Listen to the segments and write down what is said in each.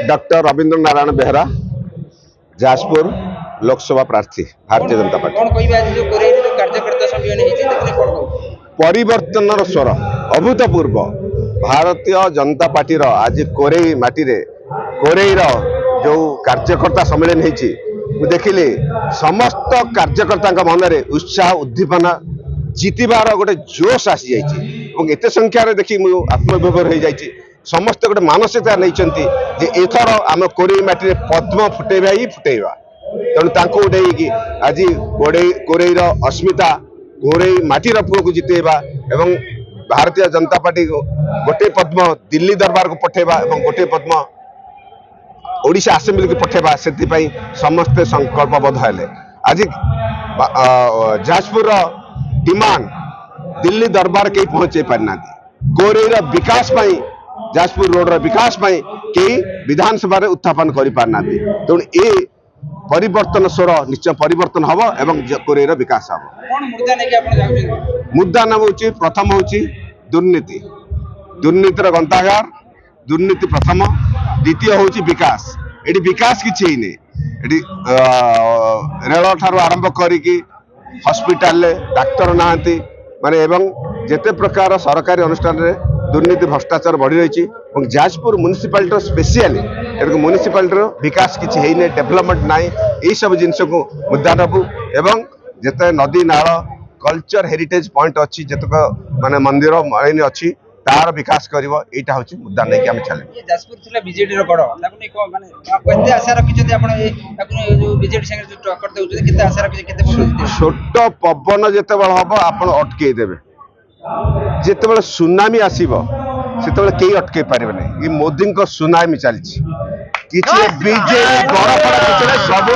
Doctor Ravindra Narayan Behera Jajpur Lok Sabha प्रार्थी Bharatiya Janata party. कौन कहबे आज जो कोरेई जो कार्यकर्ता सम्मेलन हेछि तखने कोन कहू परिवर्तन स्वर अभूतपूर्व भारतीय जनता पार्टी आज कोरेई माटी रे कोरेई जो कार्यकर्ता सम्मेलन हेछि देखिली समस्त कार्यकर्ता मन में उत्साह उद्दीपना जीतबार गोटे जोश आसी जाइए एत संख्यार देखी आत्मविभोर हो जाइए समस्त गोटे मानसिकता नहीं एथर आम कोरेई माटी पद्म फुटेबा ही फुटेबा तेणु उठेकी आज कोरेईर अस्मिता कोरेई माटीर पुओ को जितेबा एवं भारतीय जनता पार्टी गोटे पद्म दिल्ली दरबार को पठेबा एवं गोटे पद्म ओडिशा असेंबली को पठेबा से समस्ते संकल्पबद्ध हेले आज जाजपुर डिमांड दिल्ली दरबार कहीं पहुंचे पारना कोरेईर विकास जाजपुर रोड विकास कई विधानसभा उत्थापन कर पारना तेणु ये परिवर्तन स्वर निश्चय परिवर्तन हम एवं कोरेईर विकास हम मुद्दा नाम हूँ प्रथम हूँ दुर्नीति दुर्नीतिर गंतागार दुर्नीति प्रथम द्वितीय हूँ विकास ये विकास किसी रेल ठार आरंभ करी हॉस्पिटल डाक्तर नहांती माने एवं जेते प्रकार सरकारी अनुष्ठान रे दुर्नीति भ्रष्टाचार बढ़ी रही जाजपुर म्युनिसिपालिटी स्पेशली म्युनिसिपालिटी विकास किसी है डेवलपमेंट ना यही सब जिनस को मुद्दा नबू एवं जिते नदी नाल कल्चर हेरिटेज पॉइंट अच्छी जितक माने मंदिर मालिनी अच्छी तार विकास करिवो एटा होची मुद्दा नै कि हम चले ये जाजपुर थिला बीजेडी रो गड ताकु नै को माने केते आशा रखिछथि आपण ए ताकु जो बीजेडी संगे जो टक्कर देउछथि केते आशा रखिछ केते बोलुछथि छोटो पवन जेते बेल हबो आपण अटके देबे जेते बेल सुनामी आसीबो सेते बेल केई अटके पारिबे नै ई मोदी को सुनामी चलछि किछि बीजेडी गड़ पड़ा किछि सब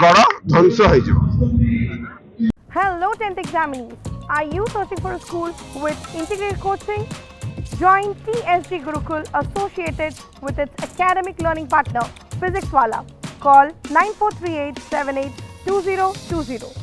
गड़ ध्वंस होई जो। Hello 10th examinees. Are you searching for a school with integrated coaching? Join TSG Gurukul associated with its academic learning partner, Physics Wala. Call 9438 782020.